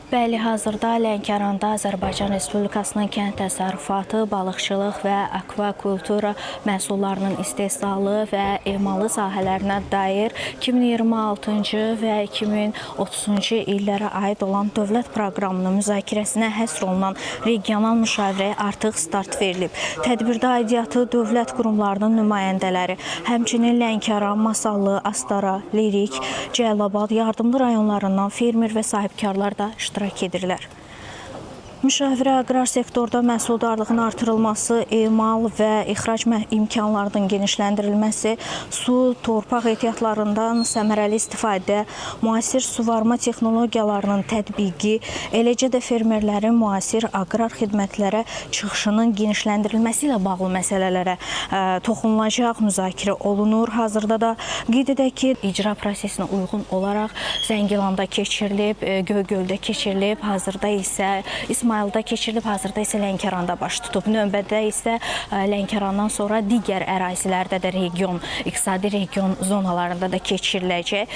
Bəli, hazırda Lənkəranda Azərbaycan Respublikasının kənd təsərrüfatı, balıqçılıq və akvakultura məhsullarının istehsalı və emalı sahələrinə dair 2026-cı və 2030-cu illərə aid olan dövlət proqramının müzakirəsinə həsr olunan regional müşavirəyə artıq start verilib. Tədbirdə aidiyyatı dövlət qurumlarının nümayəndələri, həmçinin Lənkəran, Masallı, Astara, Lirik, Cəlilabad, Yardımlı rayonlarından fermer və sahibkarlar da iştirak edirlər. Müşavirə aqrar sektorda məhsuldarlığın artırılması, emal və ixrac imkanlarının genişləndirilməsi, su, torpaq ehtiyatlarından səmərəli istifadə, müasir suvarma texnologiyalarının tətbiqi, eləcə də fermerlərin müasir aqrar xidmətlərə çıxışının genişləndirilməsi ilə bağlı məsələlərə toxunulacaq, müzakirə olunur. Hazırda da qeyd edək ki, icra prosesinə uyğun olaraq Zəngilanda keçirilib, Göygöldə keçirilib, hazırda isə İsmayılda keçirilib, hazırda isə Lənkəranda baş tutub. Növbədə isə Lənkərandan sonra digər ərazilərdə də iqtisadi region zonalarında da keçiriləcək.